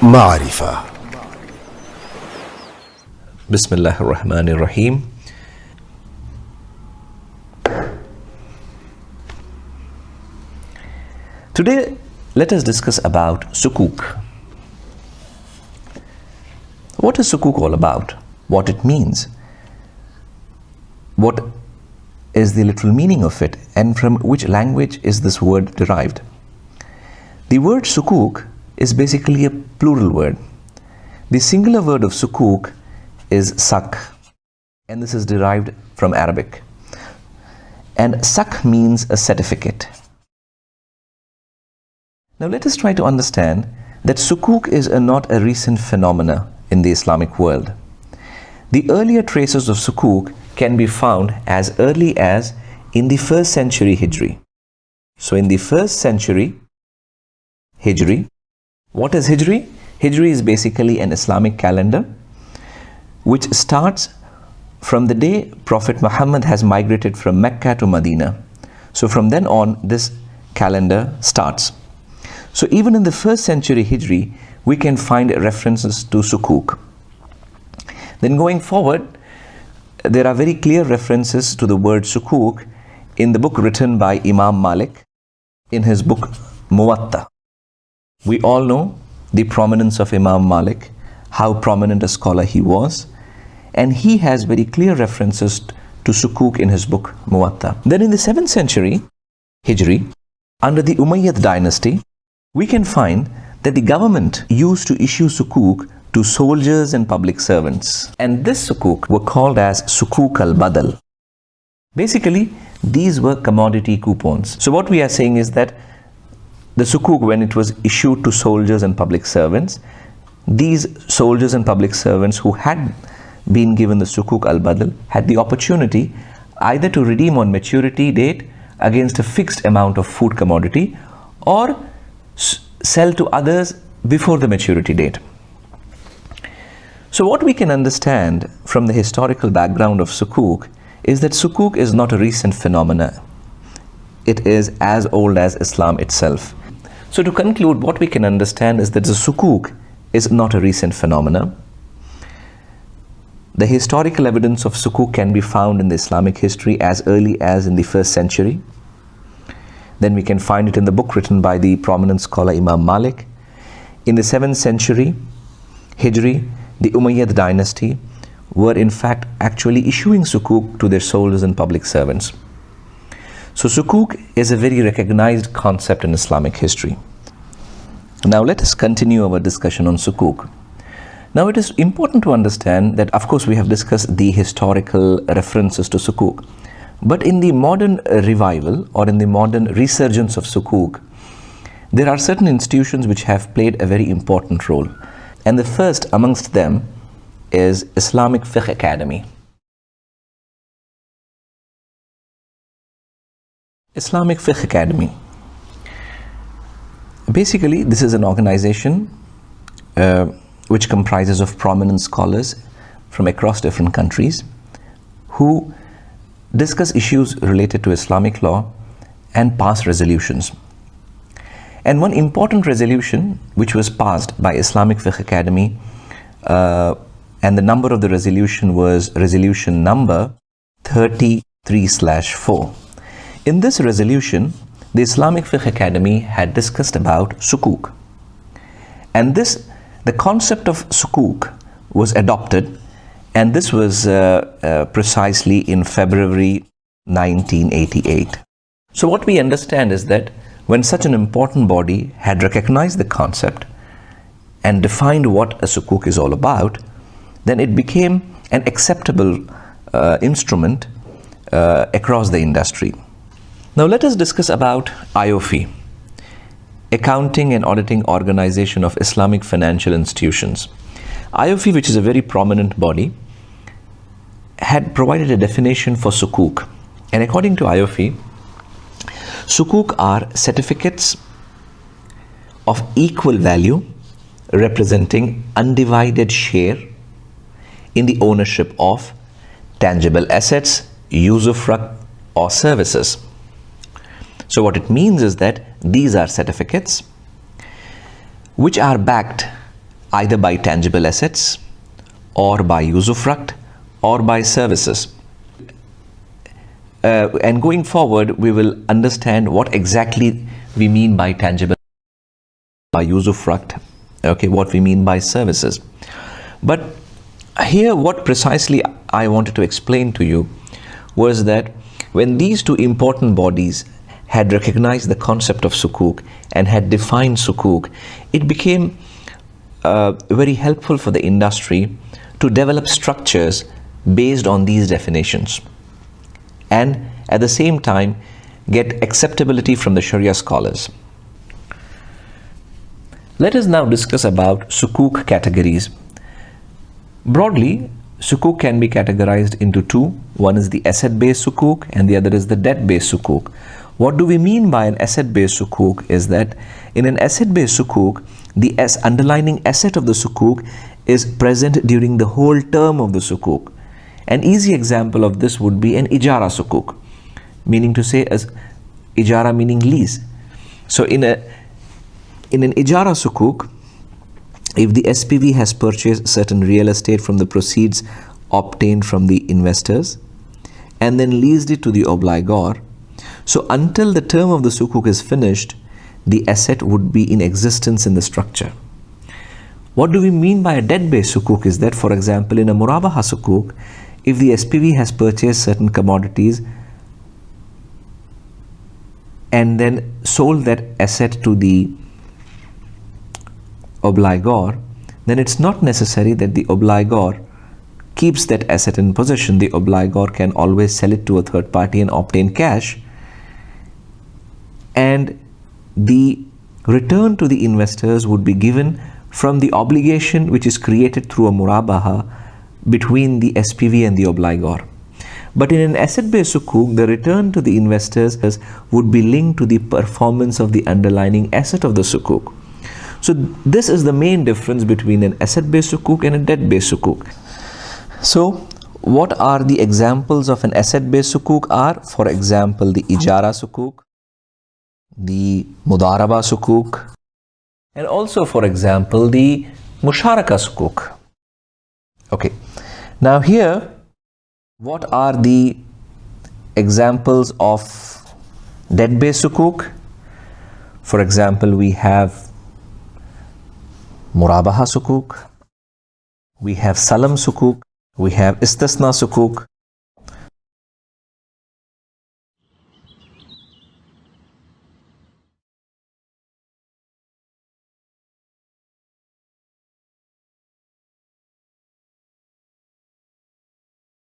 معرفة. بسم الله الرحمن الرحيم. Today, let us discuss about Sukuk. What is Sukuk all about? What it means? What is the literal meaning of it? And from which language is this word derived? The word Sukuk is basically a plural word. The singular word of Sukuk is sak, and this is derived from Arabic. And sak means a certificate. Now let us try to understand that Sukuk is not a recent phenomena in the Islamic world. The earlier traces of Sukuk can be found as early as in the 1st century Hijri. So in the 1st century Hijri, what is Hijri? Hijri is basically an Islamic calendar which starts from the day Prophet Muhammad has migrated from Mecca to Medina. So from then on, this calendar starts. So even in the 1st century Hijri, we can find references to Sukuk. Then going forward, there are very clear references to the word Sukuk in the book written by Imam Malik in his book Muwatta. We all know the prominence of Imam Malik, how prominent a scholar he was, and he has very clear references to Sukuk in his book Muwatta. Then in the 7th century Hijri, under the Umayyad dynasty, we can find that the government used to issue Sukuk to soldiers and public servants. And this Sukuk were called as Sukuk al-Badal. Basically, these were commodity coupons. So what we are saying is that the Sukuk, when it was issued to soldiers and public servants, these soldiers and public servants who had been given the Sukuk al-Badal had the opportunity either to redeem on maturity date against a fixed amount of food commodity or sell to others before the maturity date. So what we can understand from the historical background of Sukuk is that Sukuk is not a recent phenomena. It is as old as Islam itself. So to conclude, what we can understand is that the Sukuk is not a recent phenomena. The historical evidence of Sukuk can be found in the Islamic history as early as in the 1st century. Then we can find it in the book written by the prominent scholar Imam Malik. In the 7th century Hijri, the Umayyad dynasty were in fact actually issuing Sukuk to their soldiers and public servants. So Sukuk is a very recognized concept in Islamic history. Now let us continue our discussion on Sukuk. Now it is important to understand that of course we have discussed the historical references to Sukuk. But in the modern revival or in the modern resurgence of Sukuk, there are certain institutions which have played a very important role. And the first amongst them is Islamic Fiqh Academy. Islamic Fiqh Academy. Basically, this is an organization which comprises of prominent scholars from across different countries who discuss issues related to Islamic law and pass resolutions. And one important resolution which was passed by Islamic Fiqh Academy, and the number of the resolution was resolution number 33/4. In this resolution, the Islamic Fiqh Academy had discussed about Sukuk. And the concept of Sukuk was adopted, and this was precisely in February 1988. So what we understand is that when such an important body had recognized the concept and defined what a Sukuk is all about, then it became an acceptable instrument across the industry. Now let us discuss about IOFI, Accounting and Auditing Organization of Islamic Financial Institutions. IOFI, which is a very prominent body, had provided a definition for Sukuk. And according to IOFI, Sukuk are certificates of equal value representing undivided share in the ownership of tangible assets, usufruct or services. So what it means is that these are certificates which are backed either by tangible assets or by usufruct or by services. And going forward, we will understand what exactly we mean by tangible, by usufruct, okay, what we mean by services. But here, what precisely I wanted to explain to you was that when these two important bodies had recognized the concept of sukuk and had defined sukuk, it became very helpful for the industry to develop structures based on these definitions, and at the same time get acceptability from the Sharia scholars. Let us now discuss about sukuk categories. Broadly, sukuk can be categorized into two. One is the asset-based sukuk and the other is the debt-based sukuk. What do we mean by an asset-based sukuk is that in an asset-based sukuk, the underlying asset of the sukuk is present during the whole term of the sukuk. An easy example of this would be an ijara sukuk, meaning to say as ijara meaning lease. So in an ijara sukuk, if the SPV has purchased certain real estate from the proceeds obtained from the investors and then leased it to the obligor, so until the term of the sukuk is finished, the asset would be in existence in the structure. What do we mean by a debt-based sukuk is that, for example, in a murabaha sukuk, if the SPV has purchased certain commodities and then sold that asset to the obligor, then it's not necessary that the obligor keeps that asset in possession. The obligor can always sell it to a third party and obtain cash, and the return to the investors would be given from the obligation which is created through a murabaha between the SPV and the obligor. But in an asset-based sukuk, the return to the investors would be linked to the performance of the underlying asset of the sukuk. So this is the main difference between an asset-based sukuk and a debt-based sukuk. So what are the examples of an asset-based sukuk are? For example, the ijara sukuk, the mudaraba sukuk, and also, for example, the musharaka sukuk. Okay, now here, what are the examples of debt-based sukuk? For example, we have murabaha sukuk, we have salam sukuk, we have istisna sukuk,